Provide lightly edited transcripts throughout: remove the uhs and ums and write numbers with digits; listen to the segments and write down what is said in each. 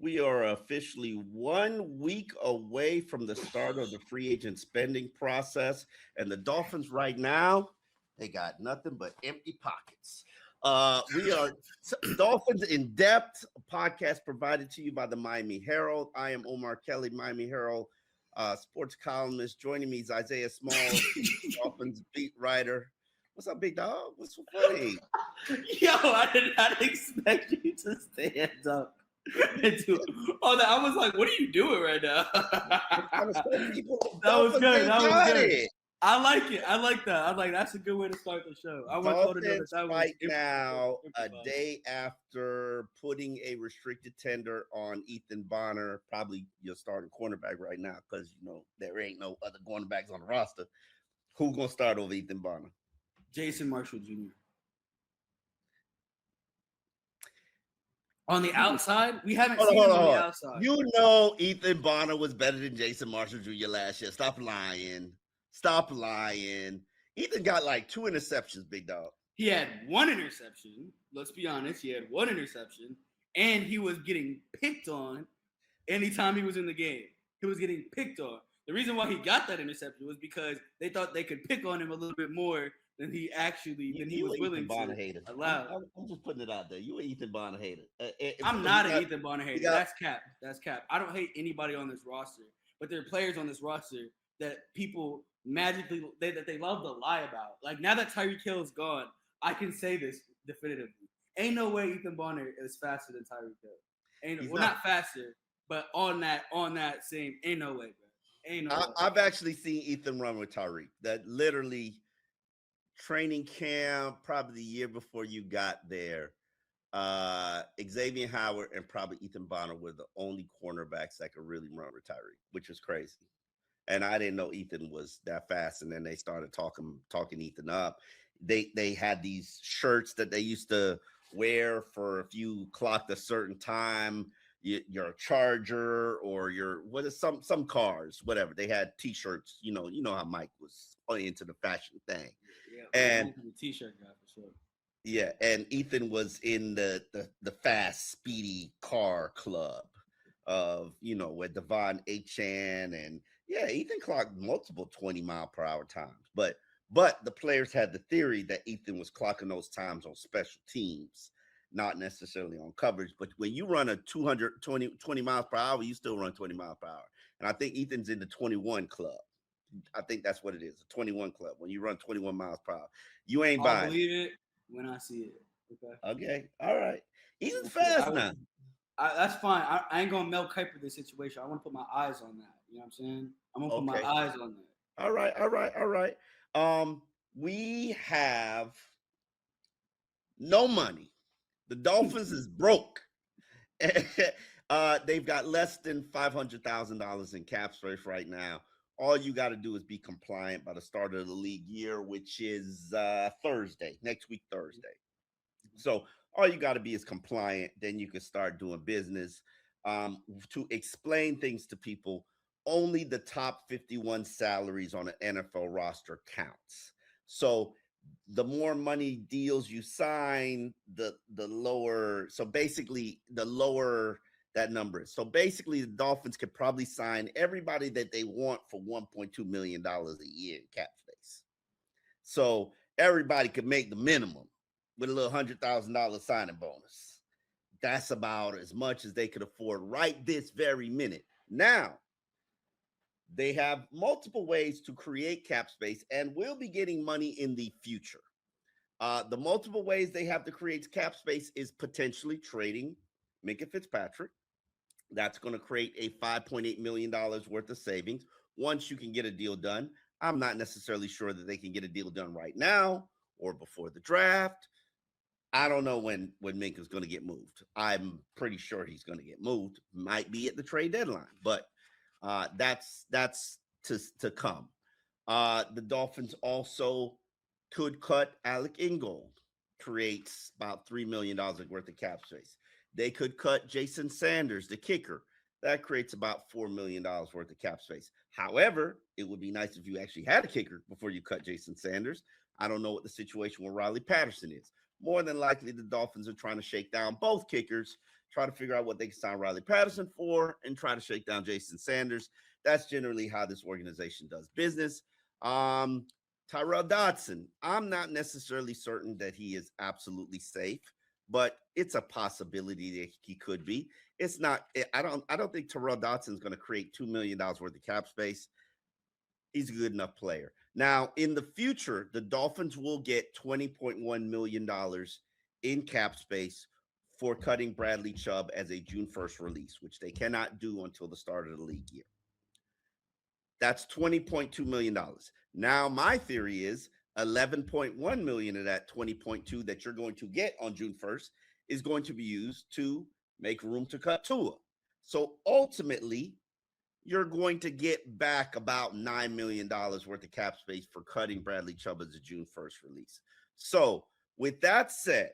We are officially 1 week away from the start of the free agent spending process. And the Dolphins right now, they got nothing but empty pockets. We are Dolphins in Depth, a podcast provided to you by the Miami Herald. I am Omar Kelly, Miami Herald sports columnist. Joining me is Isaiah Smalls, Dolphins beat writer. What's up, big dog? What's so funny? Yo, I did not expect you to stand up. Oh, I was like, what are you doing right now? Trying to show people That was Dolphins good. ain't That was got good. it. I like it. I like that. I like that's a good way to start the show. I want y'all to know that Dolphins that was right now, a improvised. day after putting a restricted tender on Ethan Bonner, probably your starting cornerback right now, because there ain't no other cornerbacks on the roster. Who gonna start over Ethan Bonner? Jason Marshall Jr. On the outside, we haven't Hold on, seen hold him on, on hold the on. outside. You know Ethan Bonner was better than Jason Marshall Jr. last year. Stop lying. Stop lying. Ethan got like 2 interceptions, big dog. He had one interception. Let's be honest. He had one interception, and he was getting picked on anytime he was in the game. He was getting picked on. The reason why he got that interception was because they thought they could pick on him a little bit more than he was willing Bonner to hater. allow. I'm just putting it out there. You an Ethan Bonner hater. I'm not an Ethan Bonner hater. got- That's cap. That's cap. I don't hate anybody on this roster, but there are players on this roster that people magically that they love to lie about. Like now that Tyreek Hill is gone, I can say this definitively. Ain't no way Ethan Bonner is faster than Tyreek Hill. Not faster, but on that same ain't no way, bro. Ain't no way. I've actually seen Ethan run with Tyreek. That literally training camp, probably the year before you got there. Xavier Howard and probably Ethan Bonner were the only cornerbacks that could really run with Tyreek, which was crazy. And I didn't know Ethan was that fast. And then they started talking Ethan up. They had these shirts that they used to wear for if you clocked a certain time, your Charger or some cars, whatever. They had T-shirts. You know how Mike was into the fashion thing. Yeah, and the T-shirt guy for sure. Yeah, and Ethan was in the fast, speedy car club of with Devon Achan and Ethan clocked multiple 20-mile-per-hour times, but the players had the theory that Ethan was clocking those times on special teams, not necessarily on coverage. But when you run a 20 miles per hour, you still run 20 miles per hour, and I think Ethan's in the 21 club. I think that's what it is, a 21 club. When you run 21 miles per hour, you ain't buying. I'll believe it when I see it. Okay. All right. Ethan's fast now. That's fine. I ain't gonna Mel Kiper this situation. I want to put my eyes on that. You know what I'm saying? I'm gonna put my eyes on that. All right. We have no money. The Dolphins is broke. They've got less than $500,000 in cap space right now. All you got to do is be compliant by the start of the league year, which is Thursday, next week, Thursday. So all you got to be is compliant. Then you can start doing business. To explain things to people, only the top 51 salaries on an NFL roster counts. So the more money deals you sign, the lower. So basically, the lower that number is. So basically, the Dolphins could probably sign everybody that they want for $1.2 million a year in cap space. So everybody could make the minimum with a little $100,000 signing bonus. That's about as much as they could afford right this very minute. Now, they have multiple ways to create cap space and will be getting money in the future. The multiple ways they have to create cap space is potentially trading Minka Fitzpatrick. That's going to create a $5.8 million worth of savings once you can get a deal done. I'm not necessarily sure that they can get a deal done right now or before the draft. I don't know when Minka's going to get moved. I'm pretty sure he's going to get moved. Might be at the trade deadline, but that's to come. The Dolphins also could cut Alec Ingold, creates about $3 million worth of cap space. They could cut Jason Sanders, the kicker. That creates about $4 million worth of cap space. However, it would be nice if you actually had a kicker before you cut Jason Sanders. I don't know what the situation with Riley Patterson is. More than likely, the Dolphins are trying to shake down both kickers try to figure out what they can sign Riley Patterson for, and try to shake down Jason Sanders. That's generally how this organization does business. Um, Tyrell Dodson, I'm not necessarily certain that he is absolutely safe, but it's a possibility that he could be. It's not. I don't think Tyrell Dodson is going to create $2 million worth of cap space. He's a good enough player. Now, in the future, the Dolphins will get $20.1 million in cap space for cutting Bradley Chubb as a June 1st release, which they cannot do until the start of the league year. That's $20.2 million. Now, my theory is 11.1 million of that 20.2 that you're going to get on June 1st is going to be used to make room to cut Tua. So ultimately, you're going to get back about $9 million worth of cap space for cutting Bradley Chubb as a June 1st release. So, with that said,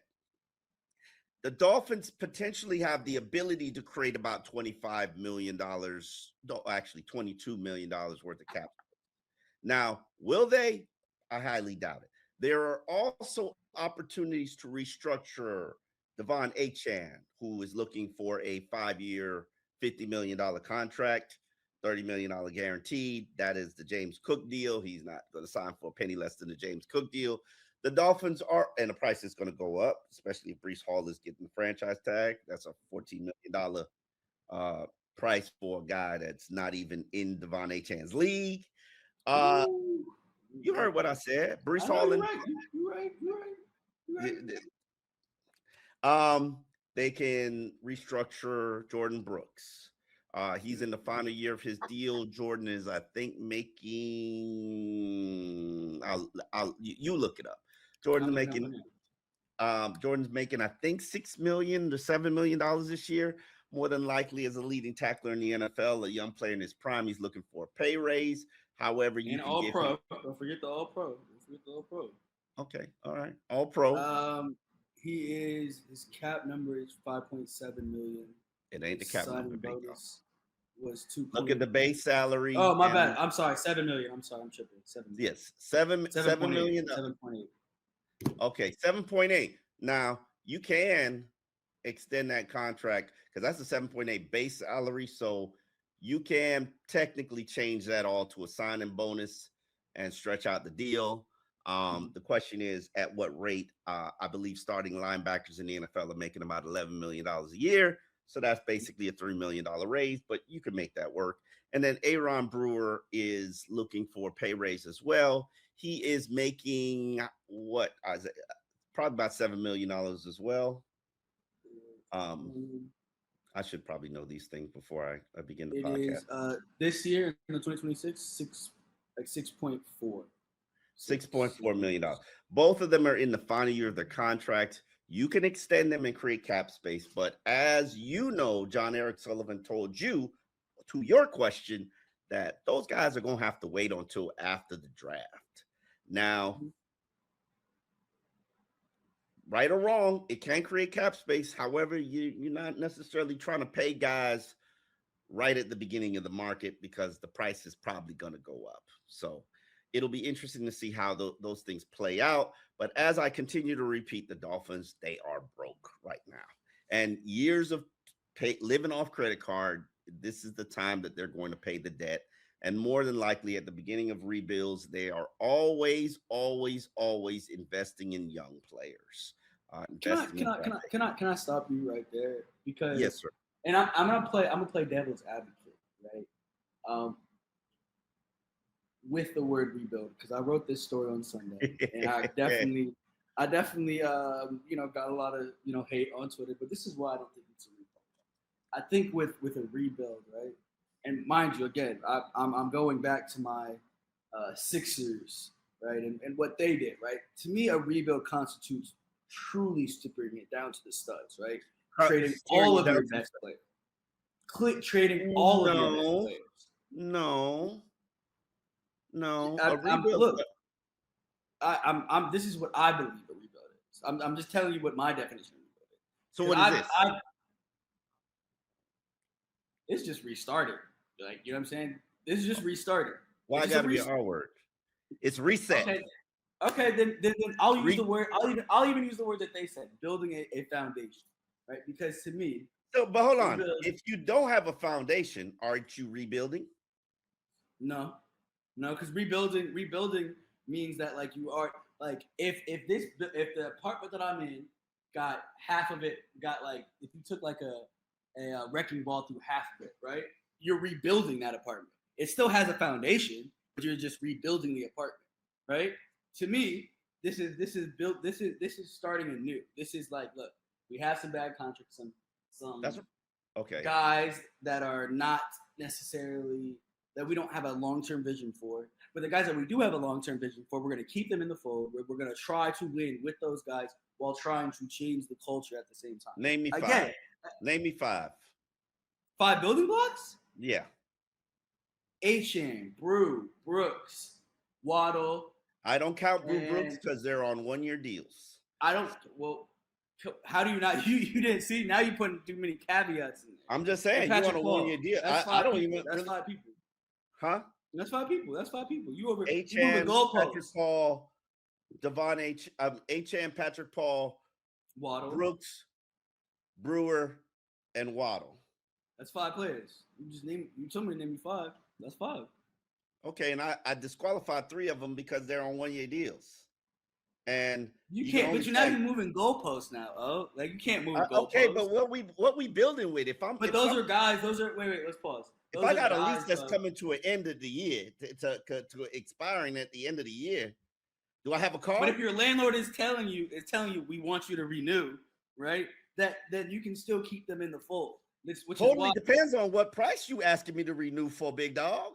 the Dolphins potentially have the ability to create about $25 million, actually $22 million worth of cap. Now, will they? I highly doubt it. There are also opportunities to restructure Devon Achane, who is looking for a 5-year, $50 million contract, $30 million guaranteed. That is the James Cook deal. He's not going to sign for a penny less than the James Cook deal. The Dolphins are, and the price is going to go up, especially if Breece Hall is getting the franchise tag. That's a $14 million price for a guy that's not even in Devon Achane's league. Ooh. You heard what I said. Breece I know Hall you're and right. You're right. You're right. You're right. they can restructure Jordan Brooks. He's in the final year of his deal. Jordan is, I think, making. You look it up. Jordan's making. Jordan's making, I think, $6 million to $7 million this year. More than likely, as a leading tackler in the NFL, a young player in his prime, he's looking for a pay raise. However, you and can all give pro. him. Don't forget the all pro. Don't forget the all pro. Okay, all right, all pro. His cap number is 5.7 million. It ain't the His cap number, signing bingo. bonus was 2. Look at the base salary. Oh, my bad. And I'm sorry. 7 million. I'm sorry. I'm tripping. 7 million. yes, seven 7.8. million. 7.8. Okay, 7.8. Now you can extend that contract because that's a 7.8 base salary. So you can technically change that all to a signing bonus and stretch out the deal. The question is at what rate? I believe starting linebackers in the NFL are making about $11 million a year. So that's basically a $3 million raise, but you can make that work. And then Aaron Brewer is looking for a pay raise as well. He is making what? Probably about $7 million as well. I should probably know these things before I begin the It podcast. is this year in the 2026, 6.4. $6.4 million. Both of them are in the final year of their contract. You can extend them and create cap space. But as you know, John Eric Sullivan told you to your question that those guys are going to have to wait until after the draft. Now, right or wrong, it can create cap space. However, you're not necessarily trying to pay guys right at the beginning of the market because the price is probably going to go up. So it'll be interesting to see how those things play out. But as I continue to repeat, the Dolphins, they are broke right now. And years of living off credit card, this is the time that they're going to pay the debt. And more than likely at the beginning of rebuilds, they are always investing in young players. Can I stop you right there? Because yes, sir. And I'm gonna play devil's advocate, right? With the word rebuild, because I wrote this story on Sunday, and I definitely got a lot of hate on Twitter, but this is why I don't think it's a rebuild. I think with a rebuild, right? And mind you, again, I'm going back to my Sixers, right, and what they did, right? To me, a rebuild constitutes truly stripping it down to the studs, right? Trading all of your best players. Trading all of your best players. No. A rebuild. Look, I'm. This is what I believe a rebuild is. I'm just telling you what my definition of rebuild is. So what is this? It's just restarting. Like, you know what I'm saying? This is just restarting. Why got to be our word? It's reset. Okay, then I'll use the word. I'll even use the word that they said, building a foundation, right? Because to me, So, but hold on. Rebuild. If you don't have a foundation, aren't you rebuilding? No, no, because rebuilding means that like you are like if the apartment that I'm in got half of it got like if you took like a wrecking ball through half of it, right? You're rebuilding that apartment. It still has a foundation, but you're just rebuilding the apartment, right? To me, this is built. This is starting anew. This is like, look, we have some bad contracts, some That's okay. guys that are not necessarily that we don't have a long-term vision for. But the guys that we do have a long-term vision for, we're going to keep them in the fold. We're going to try to win with those guys while trying to change the culture at the same time. Name me five. Again, Name me five. 5 building blocks? Yeah. Achane, Brew, Brooks, Waddle. I don't count Brew Brooks because they're on 1-year deals. I don't. Well, how do you not? You didn't see. Now you're putting too many caveats in there. I'm just saying, you want a 1-year deal. I don't even. That's 5 people. Huh? That's 5 people. That's 5 people. You moving Patrick goalposts. Paul, Devon Achane, Patrick Paul, Waddle, Brooks, Brewer, and Waddle. That's 5 players. You told me to name me 5. That's 5. Okay, and I disqualified 3 of them because they're on 1-year deals. And you can't. But now you're moving goalposts now. Oh, like you can't move goalposts. Okay, but what we building with? But those are guys. Those are wait. Let's pause. If I got a lease that's coming to an end of the year, to expiring at the end of the year, do I have a car? But if your landlord is telling you we want you to renew, right? Then you can still keep them in the fold. Which totally depends on what price you asking me to renew for, big dog.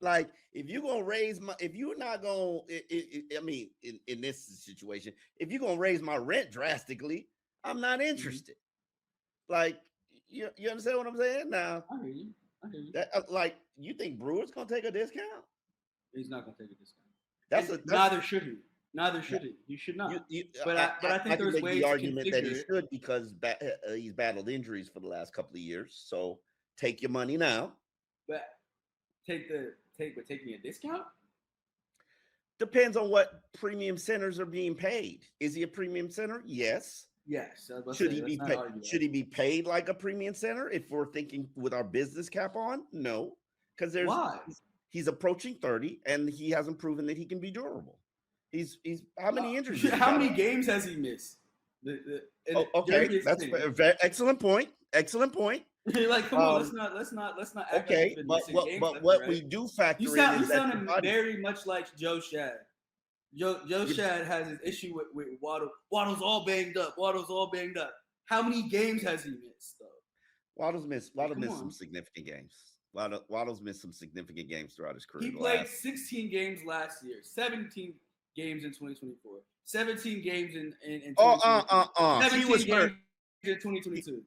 Like if you're gonna if you're not gonna, I mean, in this situation, if you're gonna raise my rent drastically, I'm not interested. Mm-hmm. Like you understand what I'm saying? Now, I hear you. Like you think Brewer's gonna take a discount? He's not gonna take a discount. Neither should he. Neither should he. You should not. But I think there's ways the argument to that he should because he's battled injuries for the last couple of years. So take your money now. But taking a discount? Depends on what premium centers are being paid. Is he a premium center? Yes. Yes. Should he be paid? Should he be paid like a premium center? If we're thinking with our business cap on, no, because he's approaching 30 and he hasn't proven that he can be durable. He's how many injuries? How many games has he missed? Okay, that's a very excellent point. Excellent point. Like, come on, let's not. Okay, but what we do factor you sounded very much like Joe Shad. Joe Shad has his issue with Waddle. Waddle's all banged up. How many games has he missed though? Waddle's missed some significant games. Waddle's missed some significant games throughout his career. He played 16 games last year, 17 games in 2024, 17 games in 2022. 17 he was games hurt in 2022.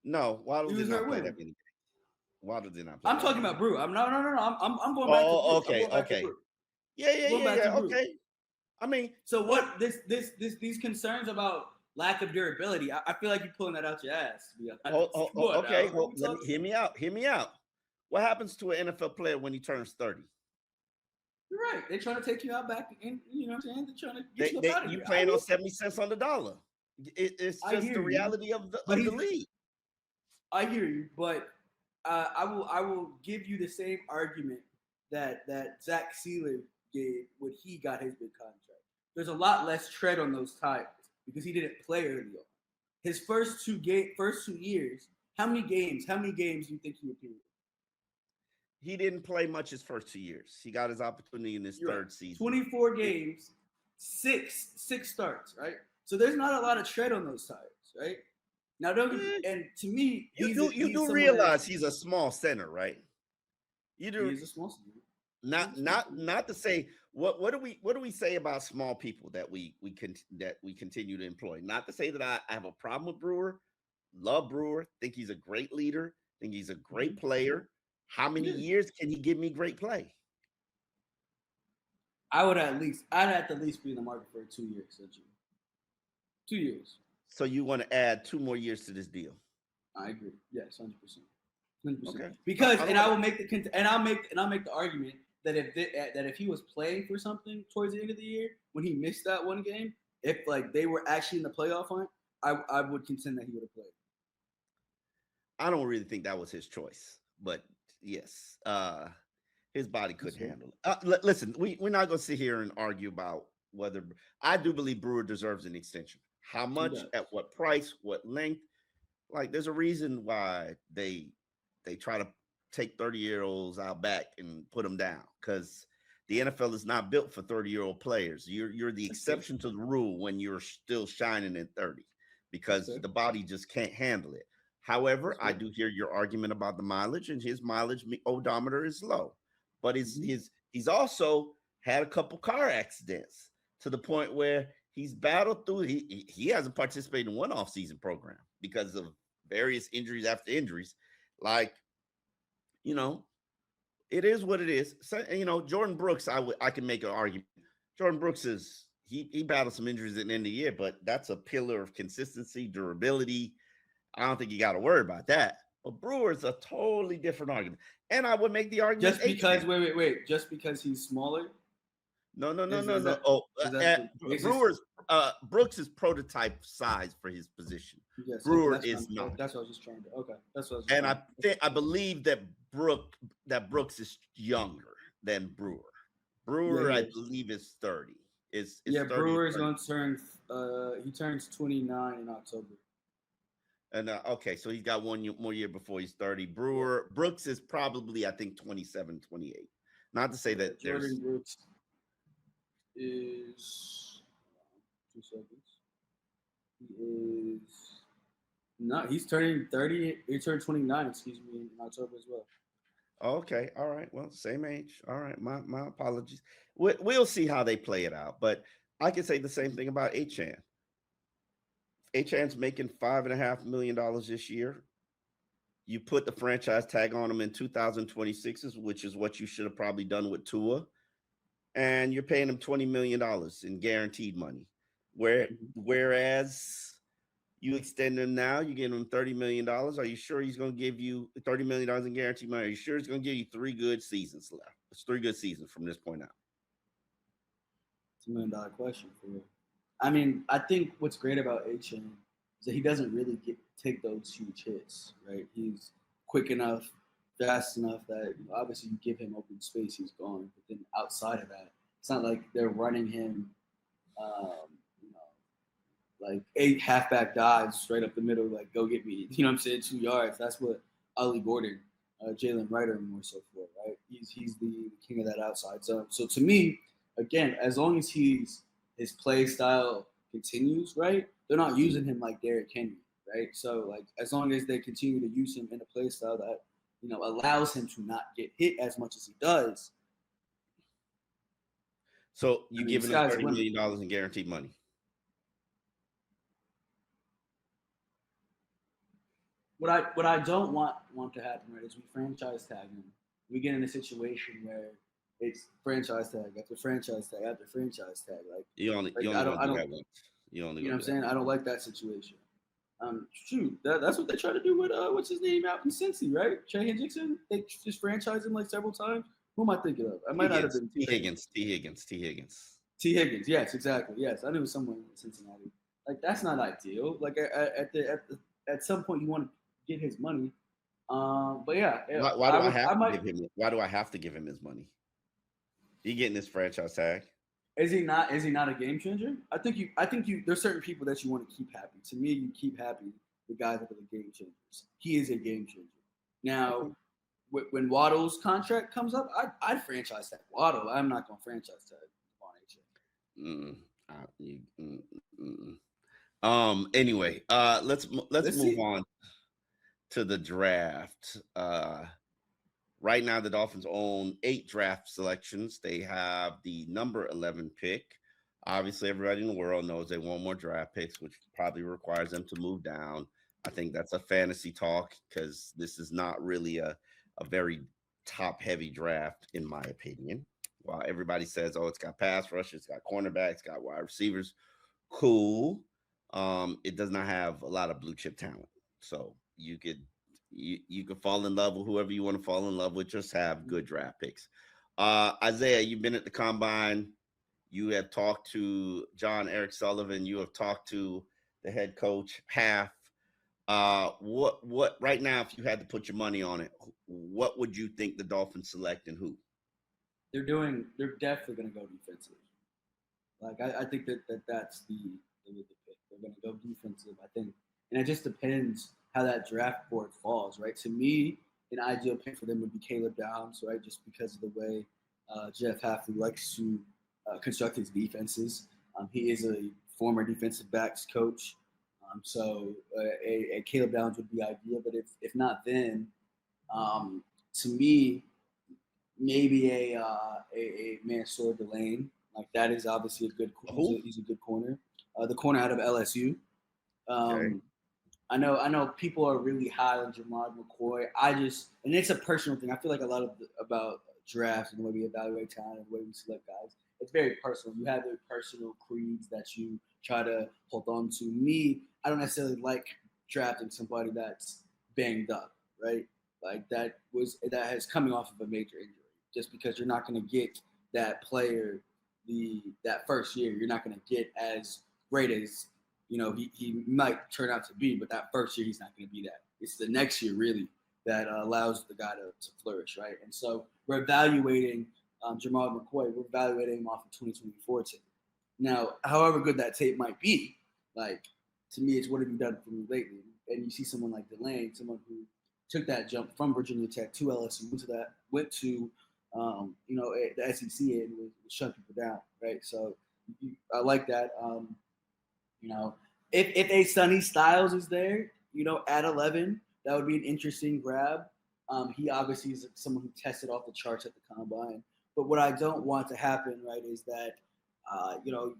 No, Waddle did not play that many games. Waddle did not play. I'm talking about Brew. I'm no. I'm going back to Brew. Okay. Yeah. Okay. I mean, so what? These concerns about lack of durability. I feel like you're pulling that out your ass. Okay. Hear me out. What happens to an NFL player when he turns 30? You're right. They're trying to take you out back, and you know what I'm saying. They're trying to get you out of here. You playing on 70 cents on the dollar. It's just the reality of the league. I hear you, but I will give you the same argument that Zach Sealer gave when he got his big contract. There's a lot less tread on those tires because he didn't play early on. His first 2 years, how many games do you think he appeared? He didn't play much his first 2 years. He got his opportunity in his third season. 24 games, six starts, right? So there's not a lot of tread on those tires, right? Now, and to me, you do realize he's a small center, right? You do. He's a small center. Not to say what do we say about small people that we continue to employ? Not to say that I have a problem with Brewer. Love Brewer. Think he's a great leader. Think he's a great player. How many years can he give me great play? I'd have to at least be in the market for 2 years. 2 years. So you want to add 2 more years to this deal? I agree. Yes, 100%. Okay. Because I'll make the argument that if he was playing for something towards the end of the year when he missed that one game, if like they were actually in the playoff hunt, I would contend that he would have played. I don't really think that was his choice, but yes, his body couldn't handle it. Listen, we're not going to sit here and argue about whether I do believe Brewer deserves an extension. How He much, does. at what price, what length? Like, there's a reason why they try to take 30-year-olds out back and put them down because the NFL is not built for 30-year-old players. You're the That's fair. exception to the rule when you're still shining at 30 That's because fair. the body just can't handle it. However, That's I fair. do hear your argument about the mileage, and his mileage odometer is low, but Mm-hmm. he's also had a couple car accidents to the point where he's battled through. He hasn't participated in one off-season program because of various injuries after injuries. Like, you know, it is what it is. So, Jordan Brooks, I can make an argument. Jordan Brooks is he battled some injuries at the end of the year, but that's a pillar of consistency, durability. I don't think you got to worry about that. But Brewer's a totally different argument. And I would make the argument Just because, H-Man. wait. Just because he's smaller, No, no, no, is no, is no. that Oh, is that the basis? Brewer's Brooks is prototype size for his position. Yes. Okay. Brewer That's fine. is not. That's what I was just trying to. Okay. That's what I was just And trying I to. think I believe that Brooks is younger than Brewer. Yeah, Brewer, he I is. believe, is 30. Is Yeah, 30 or Brewer is 30. going to turn. He turns 29 in October. And okay, so he's got more year before he's 30. Yeah. Brooks is probably, I think, 27, 28. Not to say Yeah. that Jordan there's Brooks is 2 seconds. He is no. He's turning 30. He turned 29. Excuse me, in October as well. okay, all right. Well, same age. All right, my apologies. We'll see how they play it out, but I can say the same thing about Achan. Achan's making $5.5 million this year. You put the franchise tag on him in 2026, which is what you should have probably done with Tua, and you're paying him $20 million in guaranteed money. Mhm. Whereas you extend him now, you give him $30 million. Are you sure he's going to give you $30 million in guaranteed money? Are you sure he's going to give you 3 good seasons left? It's 3 good seasons from this point out. It's $1 million question for you. I mean, I think what's great about Achan is that he doesn't really take those huge hits, right? He's quick enough, fast enough that obviously you give him open space, he's gone. But then outside of that, it's not like they're running him, um, you know, like 8 halfback dives straight up the middle, like go get me. You know what I'm saying? 2 yards. That's what Ollie Gordon, Jalen Ryder more so for, right? He's the king of that outside zone. So to me, again, as long as his play style continues, right? They're not using him like Derrick Henry, right? So like as long as they continue to use him in a play style that allows him to not get hit as much as he does, So I you mean, giving him sky's the limit. $30 million in guaranteed money. What I don't want to happen, right, is we franchise tag him. We get in a situation where it's franchise tag after franchise tag after franchise tag. You only I gonna do don't that once. You only you know gonna what I'm do that saying? I once. don't like that situation. Shoot, that's what they try to do with what's his name out in Cincy, right? Trey Hendrickson. They just franchised him like several times. Who am I thinking of? I might not have been Trey Hendrickson. T. Higgins. T. Higgins. Yes, exactly. Yes, I knew someone in Cincinnati. Like that's not ideal. Like at some point you want to get his money. But yeah, Why do I have I to might. give him? Why do I have to give him his money? He getting this franchise tag. Is he not? Is he not a game changer? I think you. I think you. There's certain people that you want to keep happy. To me, you keep happy the guys that are the game changers. He is a game changer. Now, Okay. when Waddle's contract comes up, I'd franchise tag Waddle. I'm not going to franchise tag Devon Mm, mm. Anyway, let's Let's move see. on to the draft. Right now, the Dolphins own 8 draft selections. They have the number 11 pick. Obviously, everybody in the world knows they want more draft picks, which probably requires them to move down. I think that's a fantasy talk because this is not really a very top heavy draft, in my opinion. While everybody says, oh, it's got pass rush, it's got cornerbacks, it's got wide receivers, cool. It does not have a lot of blue chip talent. So you could fall in love with whoever you want to fall in love with. Just have good draft picks. Isaiah, you've been at the combine. You have talked to John Eric Sullivan. You have talked to the head coach half. What right now, if you had to put your money on it, what would you think the Dolphins select and who? They're definitely going to go defensive. Like I think that's the pick. They're going to go defensive. I think, and it just depends how that draft board falls, right? To me, an ideal pick for them would be Caleb Downs, right? Just because of the way Jeff Hafley likes to construct his defenses. He is a former defensive backs coach, so a Caleb Downs would be ideal. But if not, then um, to me, maybe a Mansour Delane. Like that is obviously a good. Who? He's a good corner. The corner out of LSU. Okay. Um, I know people are really high on Jamard McCoy. And it's a personal thing. I feel like a lot of about drafts and the way we evaluate talent and the way we select guys, it's very personal. You have your personal creeds that you try to hold on to. Me, I don't necessarily like drafting somebody that's banged up, right? Like that has coming off of a major injury. Just because you're not going to get that player that first year, you're not going to get as great as he might turn out to be, but that first year he's not going to be that. It's the next year really that allows the guy to flourish, right? And so we're evaluating Jamal McCoy. We're evaluating him off of 2024 tape. Now, however good that tape might be, like to me, it's what have you done for me lately? And you see someone like Delane, someone who took that jump from Virginia Tech to LSU, went to the SEC and was shut people down, right? So I like that. You know, if a Sonny Styles is there, at 11, that would be an interesting grab. He obviously is someone who tested off the charts at the combine. But what I don't want to happen, right, is that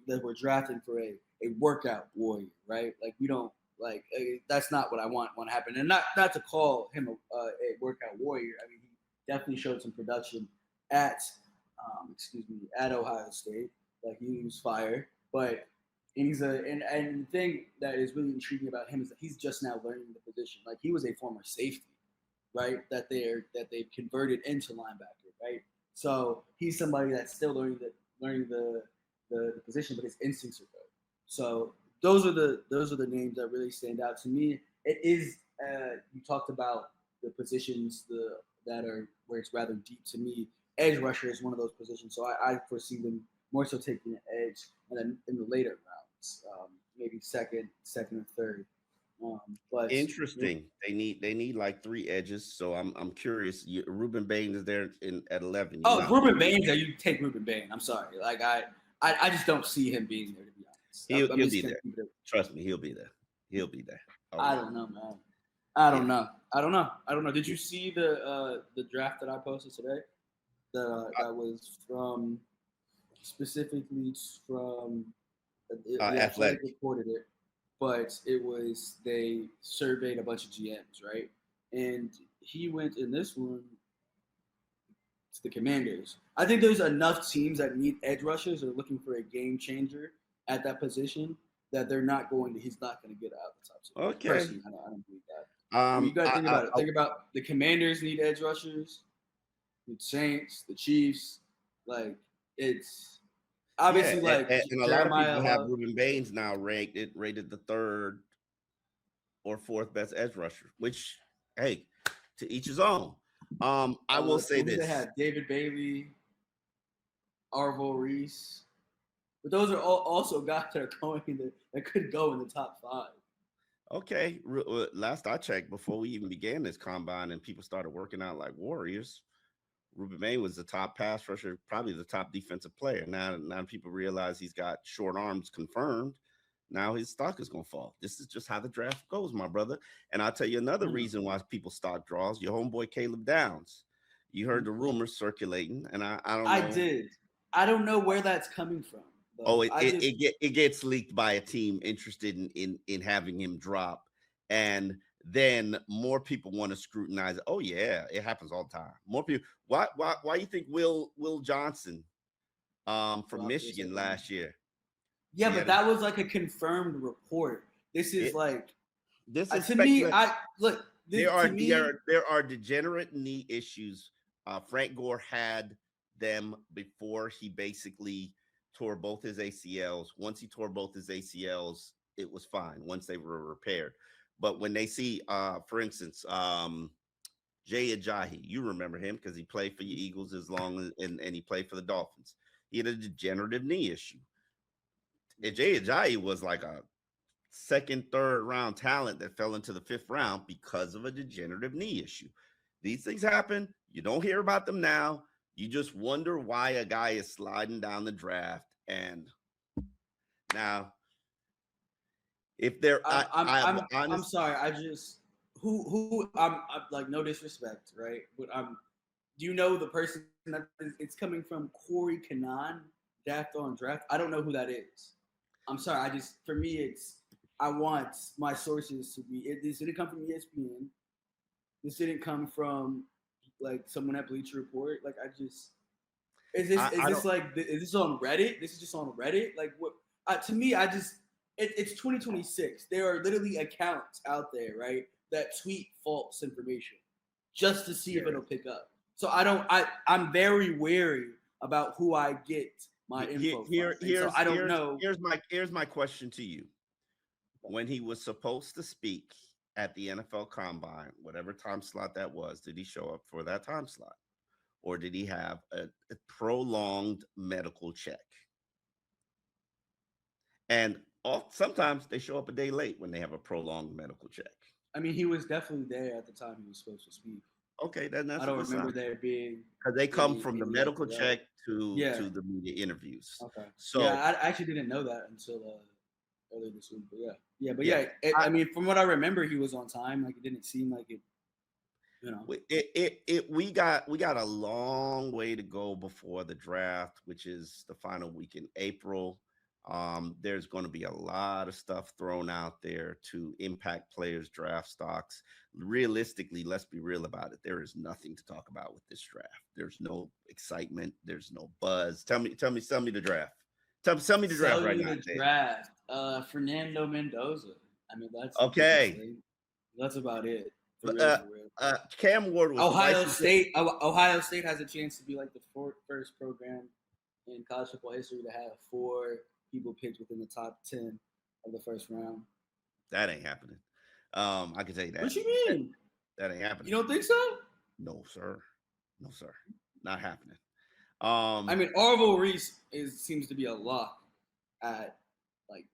that we're drafting for a workout warrior, right? Like we don't that's not what I want to happen. And not to call him a workout warrior. I mean, he definitely showed some production at at Ohio State. Like he was fire, but and and the thing that is really intriguing about him is that he's just now learning the position. Like he was a former safety, right? They've converted into linebacker, right? So he's somebody that's still learning the position, but his instincts are good. So those are the names that really stand out to me. It is you talked about the positions that are where it's rather deep to me. Edge rusher is one of those positions, so I foresee them more so taking an edge, and then in the later rounds, maybe second or third. But Interesting. They need like three edges. So I'm curious. Ruben Bain is there at 11. You're oh, if not. Ruben Bain's there, you take Ruben Bain. I'm sorry, like I just don't see him being there to be honest. He'll I'm he'll just be gonna there. keep it. Trust me, he'll be there. He'll be there. Oh I yeah, don't know, man. I yeah. don't know. I don't know. I don't know. Did you see the draft that I posted today? That was from specifically from the Athletic Athletic. reported it, but it was they surveyed a bunch of GMs, right? And he went in this one to the Commanders. I think there's enough teams that need edge rushers or looking for a game changer at that position that they're not going to. He's not going to get out of the top two. Okay. Personally, I don't believe that. I mean, you got to think about it. Think about the Commanders need edge rushers, the Saints, the Chiefs. Like it's Yeah, obviously like and a lot of Jeremiah people have Love. Ruben Baines now rated the third or fourth best edge rusher. Which, hey, to each his own. I will say Who do they this. have? David Bailey, Arvo Reese. But those are all also guys that are going that could go in the top five. Okay, last I checked, before we even began this combine and people started working out like warriors, Ruben May was the top pass rusher, probably the top defensive player. Now people realize he's got short arms confirmed. Now his stock is going to fall. This is just how the draft goes, my brother. And I'll tell you another Mm. reason why people's stock draws. Your homeboy Caleb Downs. You heard the rumors circulating, and I don't I know. did. I don't know where that's coming from Oh, though. it I it, just it, get, it gets leaked by a team interested in having him drop, and then more people want to scrutinize it. Oh yeah, it happens all the time. More people. Why you think Will Johnson from dropped to the Michigan second round. last year? Yeah, He but had a that was like a confirmed report. This is it, like this is to me. speculation. I look There this are to there me. are, there are degenerate knee issues. Frank Gore had them before he basically tore both his ACLs. Once he tore both his ACLs, it was fine. Once they were repaired, But when they see, for instance, Jay Ajayi, you remember him because he played for your Eagles as long as, and he played for the Dolphins. He had a degenerative knee issue. And Jay Ajayi was like a second, third round talent that fell into the fifth round because of a degenerative knee issue. These things happen. You don't hear about them now. You just wonder why a guy is sliding down the draft. And now, if they're, I'm I'm honest. sorry. I just I'm like no disrespect, right? But do you know the person that it's coming from? Corey Kanan, draft on draft. I don't know who that is. I'm sorry. I just for me it's I want my sources to be. This didn't come from ESPN. This didn't come from like someone at Bleacher Report. Like I just is I this don't. like is this on Reddit? This is just on Reddit. Like what? To me, I just it's 2026. There are literally accounts out there, right, that tweet false information just to see if it'll pick up. So I'm very wary about who I get my info from. And so I don't know. Here's my question to you. When he was supposed to speak at the NFL Combine, whatever time slot that was, did he show up for that time slot, or did he have a prolonged medical check? And sometimes they show up a day late when they have a prolonged medical check. I mean, he was definitely there at the time he was supposed to speak. Okay, then that's I a don't good remember sign. there being Because they come from the any medical after that. check to Yeah. the media interviews. Okay. So Yeah, I actually didn't know that until earlier this week. But yeah, I mean, from what I remember, he was on time. Like it didn't seem like it. You know. we got a long way to go before the draft, which is the final week in April. There's going to be a lot of stuff thrown out there to impact players' draft stocks. Realistically, let's be real about it. There is nothing to talk about with this draft. There's no excitement. There's no buzz. Tell me the draft. Tell me the draft right now. The draft. Fernando Mendoza. I mean, that's Okay. that's about it. For real. Cam Ward was Ohio State. Ohio State has a chance to be like the first program in college football history to have 4 people picked within the top 10 of the first round. That ain't happening. I can tell you that. What you mean? That ain't happening. You don't think so? No, sir. No, sir. Not happening. I mean, Arvil Reese seems to be a lock at like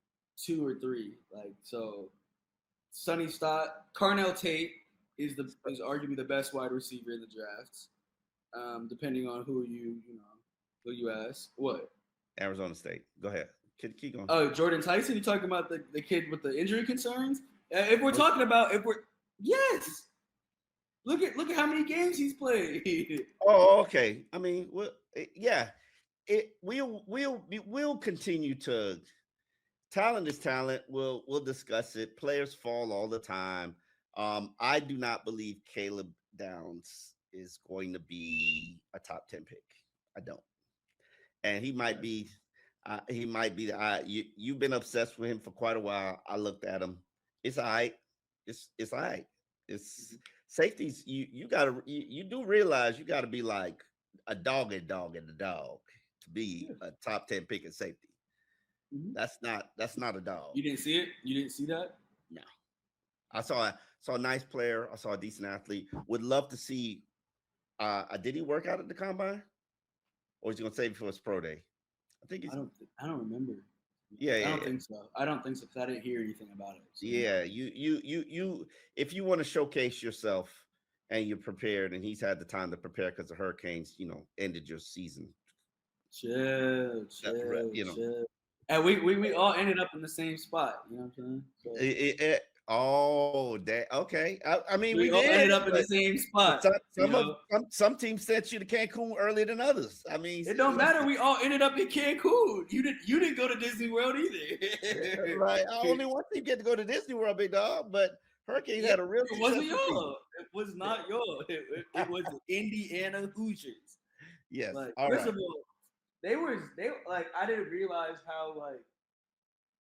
2 or 3. Like so, Sonny Stott, Carnell Tate is arguably the best wide receiver in the drafts. Depending on who you ask. What? Arizona State. Go ahead. Keep going. Oh, Jordan Tyson. You talking about the kid with the injury concerns? If we're talking about yes. Look at how many games he's played. Oh, okay. I mean, yeah. We'll continue to. Talent is talent. We'll discuss it. Players fall all the time. I do not believe Caleb Downs is going to be a top 10 pick. I don't. And he might be. You've been obsessed with him for quite a while. I looked at him. It's all right. It's all right. It's safeties. You do realize you got to be like a dog and a dog to be a top 10 pick at safety. Mm-hmm. That's not a dog. You didn't see it? You didn't see that? No. I saw a nice player. I saw a decent athlete. Would love to see. Did he work out at the combine, or is he gonna save it for his pro day? I think he's. I don't remember. Yeah, I don't think so. I don't think so because I didn't hear anything about it. So. Yeah, you. If you want to showcase yourself and you're prepared, and he's had the time to prepare because the hurricanes, ended your season. Chill. And we all ended up in the same spot. You know what I'm saying? Okay. I mean, we all ended up in the same spot. Some teams sent you to Cancun earlier than others. I mean, it don't matter. We all ended up in Cancun. You didn't go to Disney World either. Right. Only one team get to go to Disney World, big dog. But Hurricanes had a real. It wasn't yours. It was not yours. It was the Indiana Hoosiers. Yes. Like, first of all, they like I didn't realize how like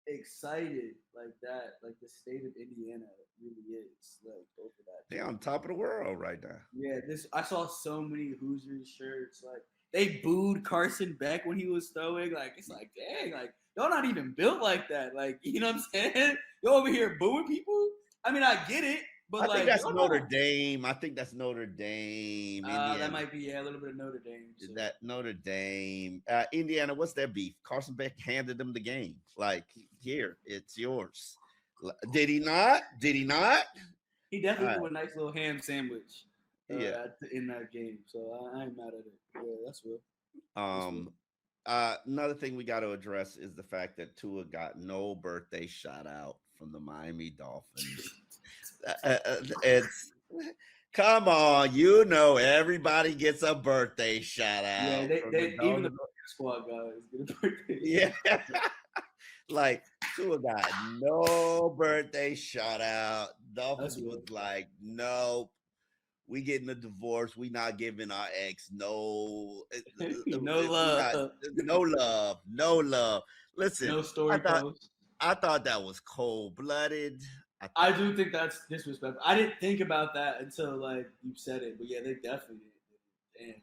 excited like that like the state of Indiana really is like over that. They're on top of the world right now. Yeah, I saw so many Hoosiers shirts. Like they booed Carson Beck when he was throwing. Like it's like dang, like y'all not even built like that. Like you know what I'm saying? You're over here booing people. I mean, I get it, but I think like, that's y'all Notre not. Dame. I think that's Notre Dame, That Indiana. might be a little bit of Notre Dame. So. That Notre Dame, Indiana. What's their beef? Carson Beck handed them the game. Like, here, it's yours. Did he not? Did he not? He All definitely right. threw a nice little ham sandwich Yeah. in that game, so I ain't mad at it. Yeah, that's real. That's real. Um. Another thing we got to address is the fact that Tua got no birthday shout out from the Miami Dolphins. It's come on, everybody gets a birthday shout Yeah, out from the they even the Dolphins. squad guys get a birthday. Yeah, like Tua got no birthday shout out. That's Dolphins real. was like, nope, we getting a divorce. We not giving our ex No we not love, no love, no love. Listen, no I story thought post. I thought that was cold blooded. I I thought do think that's disrespectful. I didn't think about that until like you said it, but yeah, they definitely did.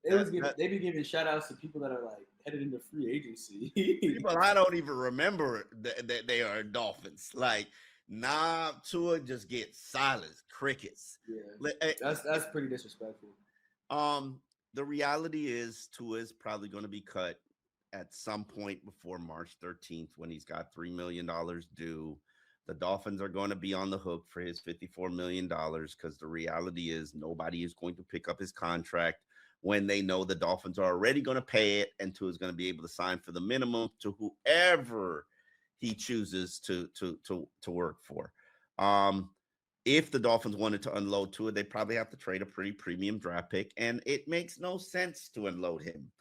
Damn. that, that They be giving shout outs to people that are like headed into free agency. people I don't even remember that they are Dolphins. Like, nah, Tua just gets silence, crickets. Yeah, that's pretty disrespectful. Um, the reality is Tua is probably going to be cut at some point before March 13th when he's got $3 million due. The Dolphins are going to be on the hook for his $54 million because the reality is nobody is going to pick up his contract when they know the Dolphins are already going to pay it, and Tua is going to be able to sign for the minimum to whoever he chooses to work for. Um, if the Dolphins wanted to unload Tua, they probably have to trade a pretty premium draft pick, and it makes no sense to unload him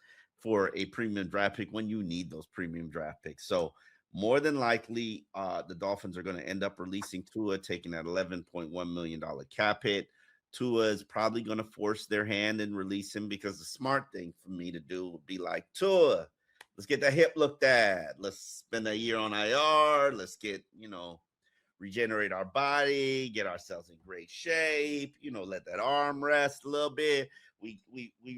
for a premium draft pick when you need those premium draft picks. So more than likely, the Dolphins are going to end up releasing Tua, taking that $11.1 million cap hit. Tua is probably going to force their hand and release him because the smart thing for me to do would be like, Tua, let's get that hip looked at. Let's spend a year on IR. Let's get, regenerate our body, get ourselves in great shape, let that arm rest a little bit. We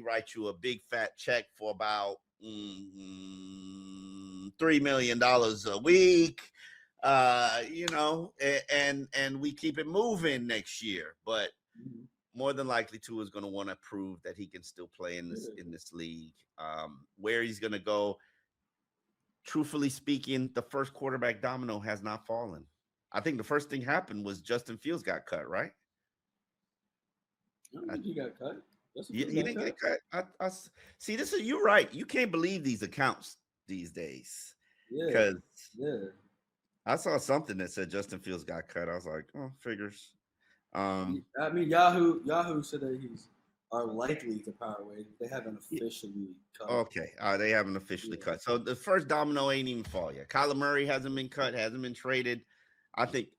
write you a big fat check for about $3 million a week, and we keep it moving next year. But more than likely, Tua is going to want to prove that he can still play in this league. Where he's going to go, truthfully speaking, the first quarterback domino has not fallen. I think the first thing happened was Justin Fields got cut, right? I don't think he got cut. He didn't get cut. I see. You're right. You can't believe these accounts these days. Yeah, Because yeah. I saw something that said Justin Fields got cut. I was like, oh, figures. I mean, Yahoo said that he's are likely to power wave. They haven't officially cut. Okay, they haven't officially cut. So the first domino ain't even fall yet. Kyler Murray hasn't been cut, hasn't been traded.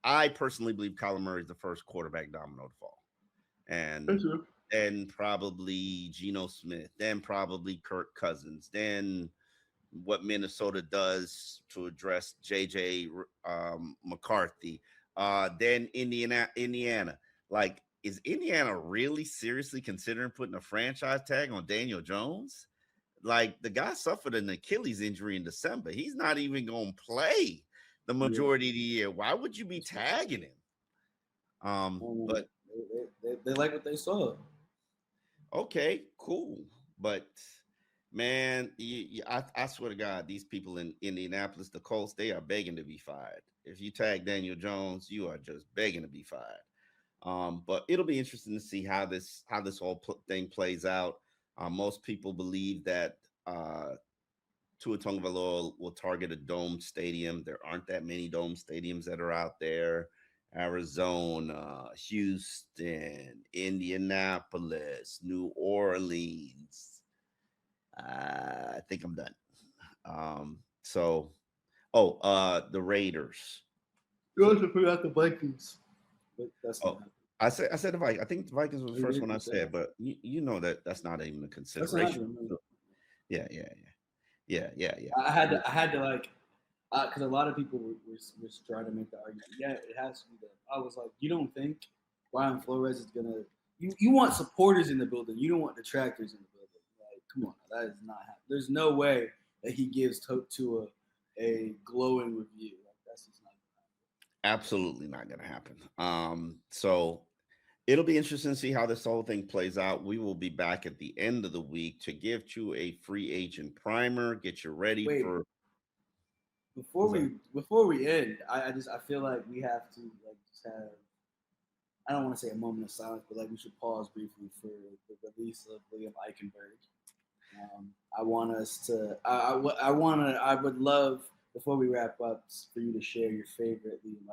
I personally believe Kyler Murray is the first quarterback domino to fall, and then probably Geno Smith, then probably Kirk Cousins, then what Minnesota does to address JJ McCarthy, then Indiana. Like, is Indiana really seriously considering putting a franchise tag on Daniel Jones? Like, the guy suffered an Achilles injury in December. He's not even going to play the majority of the year. Why would you be tagging him? But they like what they saw. Okay, cool. But man, I swear to God, these people in Indianapolis, the Colts, they are begging to be fired. If you tag Daniel Jones, you are just begging to be fired. But it'll be interesting to see how this whole thing plays out. Most people believe that Tua Tagovailoa will target a dome stadium. There aren't that many dome stadiums that are out there. Arizona, Houston, Indianapolis, New Orleans. I think I'm done. The Raiders. You also forgot the Vikings, but that's not. I said the Vikings. I think the Vikings was the first one I said, but you know that's not even a consideration. Yeah. I had to like, because a lot of people were trying to make the argument. Yeah, it has to be that. I was like, you don't think Brian Flores is gonna? You want supporters in the building. You don't want detractors in the building. Like, come on, that is not happening. There's no way that he gives Tua a glowing review. Like, that's just not. Absolutely not going to happen. So it'll be interesting to see how this whole thing plays out. We will be back at the end of the week to give you a free agent primer, get you ready Wait, for. before What's that? we end, I feel like we have to like just have, I don't want to say a moment of silence, but like we should pause briefly for the release of William Eichenberg. I want us to. I want to. I would love before we wrap up for you to share your favorite Liam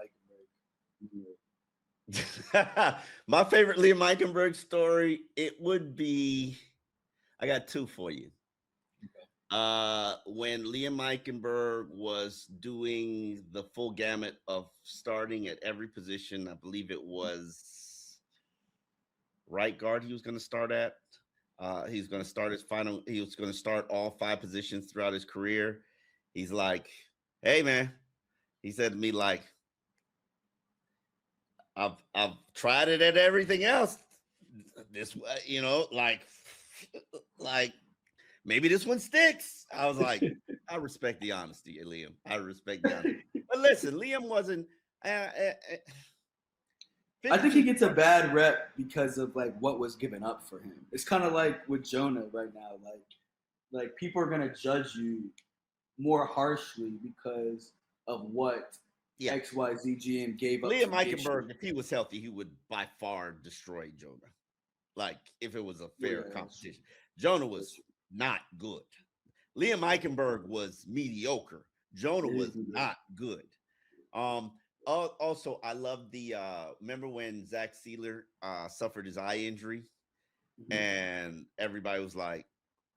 Eichenberg. My favorite Liam Eichenberg story, it would be, I got two for you. When Liam Eichenberg was doing the full gamut of starting at every position, I believe it was right guard he was going to start at. He's going to start his final, he was going to start all five positions throughout his career. He's like, hey, man, he said to me, like, I've tried it at everything else. This, like maybe this one sticks. I was like, I respect the honesty, Liam. I respect the honesty. But listen, Liam wasn't. I think he 52. gets a bad rep because of like what was given up for him. It's kind of like with Jonah right now. Like people are gonna judge you more harshly because of what Yeah, XYZ GM gave up Liam to get you. Eichenberg, if he was healthy, he would by far destroy Jonah. Like if it was a fair Yeah, that's true. competition, Jonah That's was true. not good. Liam Eichenberg was mediocre. Jonah It is was good. not good. Um, Also, I love the remember when Zach Sealer suffered his eye injury Mhm. and everybody was like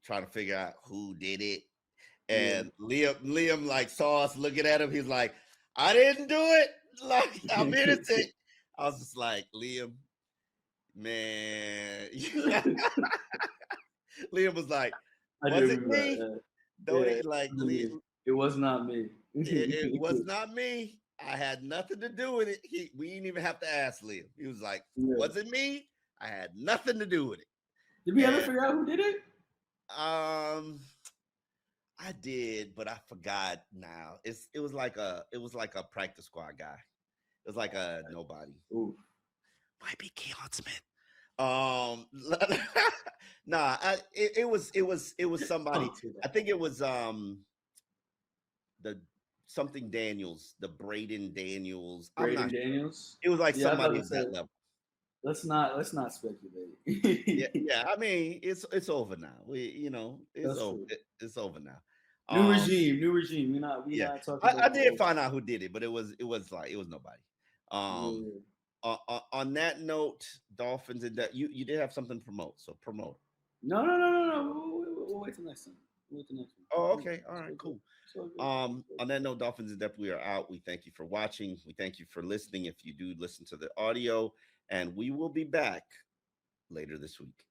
trying to figure out who did it. Yeah. And Liam like saw us looking at him. He's like, I didn't do it. Like, I'm innocent. I was just like, Liam, man. Liam was like, I do was it remember me? that. Don't Yeah, it like Liam? it was not me. It was not me. I had nothing to do with it. We didn't even have to ask Liam. He was like, Yeah. was it me? I had nothing to do with it. Did we ever And figure out who did it? um I did, but I forgot now. It was like a practice squad guy. It was like a nobody. Ooh. Might be Keon Smith. Um nah, it was somebody. Don't do I that. think it was the something Daniels, the Braden Daniels. I'm Braden not sure. Daniels. It was like Yeah, I was about somebody to of that say level. let's not speculate. Yeah, yeah. I mean, it's over now. It's That's over. true. It's over now. New Um, regime, new regime. We yeah, not talking I about the did old. find out who did it, but it was nobody. Um, Yeah. on that note, Dolphins and that you did have something to promote, so promote. No. We'll wait till next time. We'll wait till next Oh, one. okay, all It's right, all good. cool. It's all good. It's all On that note, Dolphins in depth, we are out. We thank you for watching. We thank you for listening. If you do listen to the audio, and we will be back later this week.